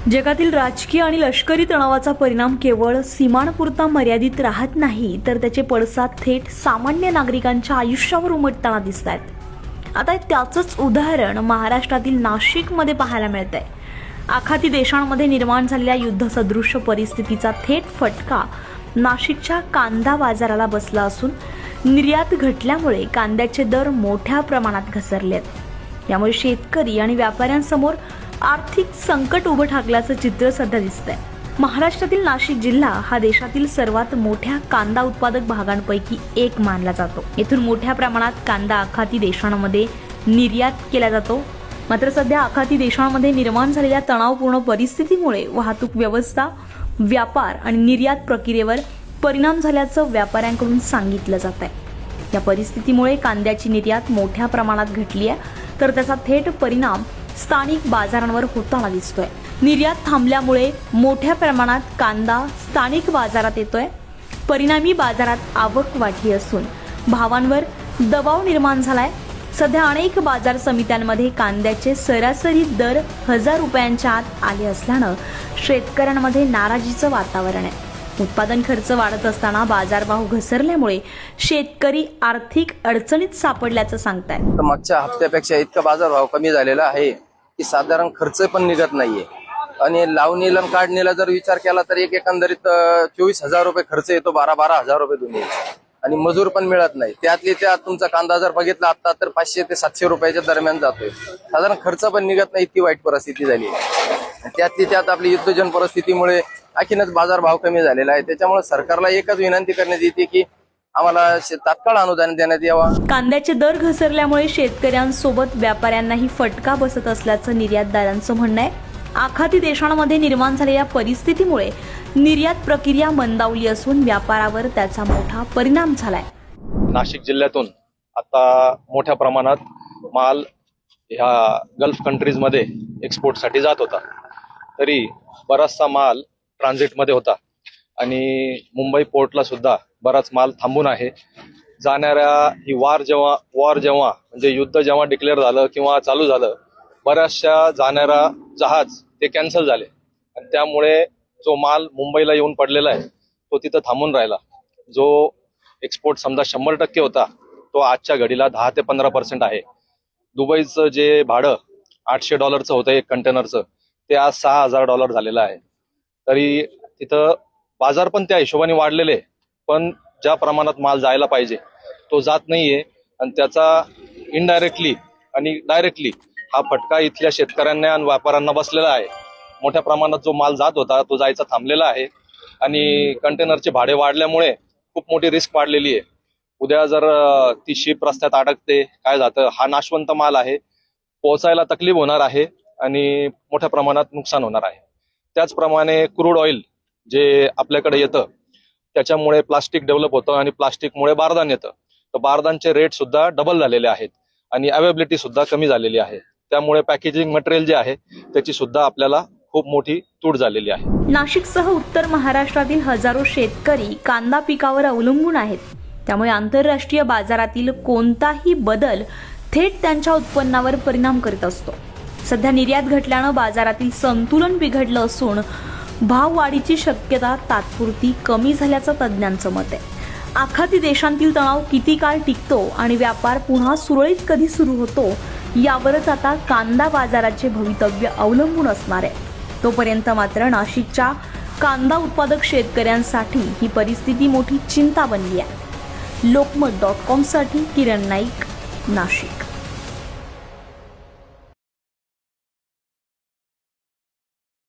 जगातील राजकीय आणि लष्करी तणावाचा परिणाम केवळ सीमांपुरता मर्यादित राहत नाही, तर त्याचे पडसाद थेट सामान्य नागरिकांच्या आयुष्यावर उमटताना दिसत आहेत। आता त्याचंच उदाहरण महाराष्ट्रातील नाशिकमध्ये पाहायला मिळतंय। आखाती देशांमध्ये निर्माण झालेल्या युद्धसदृश परिस्थितीचा थेट फटका नाशिकच्या कांदा बाजाराला बसला असून निर्यात घटल्यामुळे कांद्याचे दर मोठ्या प्रमाणात घसरले आहेत। यामुळे शेतकरी आणि व्यापाऱ्यांसमोर आर्थिक संकट उभं ठाकल्याचं चित्र सध्या दिसतंय। महाराष्ट्रातील नाशिक जिल्हा हा देशातील सर्वात मोठ्या कांदा उत्पादक भागांपैकी एक मानला जातो। येथून मोठ्या प्रमाणात कांदा आखाती देशांमध्ये निर्यात केला जातो। मात्र सध्या आखाती देशांमध्ये निर्माण झालेल्या तणावपूर्ण परिस्थितीमुळे वाहतूक व्यवस्था, व्यापार आणि निर्यात प्रक्रियेवर परिणाम झाल्याचं व्यापाऱ्यांकडून सांगितलं जात आहे। या परिस्थितीमुळे कांद्याची निर्यात मोठ्या प्रमाणात घटली आहे, तर त्याचा थेट परिणाम स्थानिक बाजारांवर होताना दिसतोय। निर्यात थांबल्यामुळे मोठ्या प्रमाणात कांदा स्थानिक बाजारात येतोय। परिणामी बाजारात आवक वाढली असून भावांवर दबाव निर्माण झालाय। सध्या अनेक बाजार समित्यांमध्ये कांद्याचे सरासरी दर 1000 रुपयांच्या आत आले असल्यानं शेतकऱ्यांमध्ये नाराजीचं वातावरण आहे। उत्पादन खर्च वाढत असताना बाजारभाव घसरल्यामुळे शेतकरी आर्थिक अडचणीत सापडल्याचं सांगतायत। मागच्या हप्त्यापेक्षा इतका बाजारभाव कमी झालेला आहे की साधारण खर्च पण निघत नाहीये आणि लावणीला काढणीला जर विचार केला तर एक एकंदरीत 24,000 रुपये खर्च येतो, 12,000 रुपये दोन्ही, आणि मजूर पण मिळत नाही। त्यातली त्यात तुमचा कांदा जर बघितला आता तर 500 ते 700 रुपयाच्या दरम्यान जातोय। साधारण खर्च पण निघत नाही, इतकी वाईट परिस्थिती झाली आहे। त्यातली त्यात आपली युद्धजन परिस्थितीमुळे आणखीनच बाजारभाव कमी झालेला आहे। त्याच्यामुळे सरकारला एकच विनंती करण्यात येते की आम्हाला तात्काळ अनुदान देण्यात यावा। कांद्याचे दर घसरल्यामुळे शेतकऱ्यांसोबत व्यापाऱ्यांनाही फटका बसत असल्याचं निर्यातदारांचं म्हणणं आहे। आखाती देशांमध्ये निर्माण झालेल्या परिस्थितीमुळे निर्यात प्रक्रिया मंदावली असून व्यापारावर त्याचा मोठा परिणाम झालाय। नाशिक जिल्ह्यातून आता मोठ्या प्रमाणात माल ह्या गल्फ कंट्रीजमध्ये एक्सपोर्टसाठी जात होता, तरी बराचसा माल ट्रान्झिटमध्ये होता आणि मुंबई पोर्टला सुद्धा बराच माल थांबून आहे। जाणाऱ्या ही वॉर जेव्हा म्हणजे युद्ध जेव्हा डिक्लेअर झालं किंवा चालू झालं, बऱ्याचशा जाणाऱ्या जहाज ते कॅन्सल झाले आणि त्यामुळे जो माल मुंबईला येऊन पडलेला आहे तो तिथं थांबून राहिला। जो एक्सपोर्ट समजा 100% होता तो आजच्या घडीला 10 ते 15% आहे। दुबईचं जे भाडं $800 होतं एक कंटेनरचं, ते आज $6,000 झालेलं आहे। तरी तिथं बाजार पण त्या हिशोबाने वाढलेले, पण ज्या प्रमाणात माल जायला पाहिजे तो जात नाहीये आणि त्याचा इनडायरेक्टली आणि डायरेक्टली हा फटका इथल्या शेतकऱ्यांना आणि व्यापाऱ्यांना बसलेला आहे। मोठ्या प्रमाणात जो माल जात होता तो जायचा थांबलेला आहे आणि कंटेनरचे भाडे वाढल्यामुळे खूप मोठी रिस्क वाढलेली आहे। उद्या जर ती शिप रस्त्यात अडकते, काय जातं, हा नाशवंत माल आहे, पोहोचायला तकलीफ होणार आहे आणि मोठ्या प्रमाणात नुकसान होणार आहे। त्याचप्रमाणे क्रूड ऑइल जे आपल्याकडे येतं त्याच्यामुळे प्लास्टिक डेव्हलप होतं आणि प्लास्टिकमुळे बारदान येतं, तर बारदानचे रेट सुद्धा डबल झालेले आहेत आणि अवेलेबिलिटी सुद्धा कमी झालेली आहे। त्यामुळे पॅकेजिंग मटेरियल जे आहे त्याची सुद्धा आपल्याला खूप मोठी तूट झालेली आहे। नाशिकसह उत्तर महाराष्ट्रातील हजारो शेतकरी कांदा पिकावर अवलंबून आहेत, त्यामुळे आंतरराष्ट्रीय बाजारातील कोणताही बदल थेट त्यांच्या उत्पन्नावर परिणाम करीत असतो। सध्या निर्यात घटल्यानं बाजारातील संतुलन बिघडलं असून भाववाढीची शक्यता तात्पुरती कमी झाल्याचं तज्ज्ञांचं मत आहे। आखाती देशांतील तणाव किती काळ टिकतो आणि व्यापार पुन्हा सुरळीत कधी सुरू होतो यावरच आता कांदा बाजाराचे भवितव्य अवलंबून असणार आहे। तोपर्यंत मात्र नाशिकच्या कांदा उत्पादक शेतकऱ्यांसाठी ही परिस्थिती मोठी चिंता बनली आहे। लोकमत.com साठी किरण नाईक, नाशिक।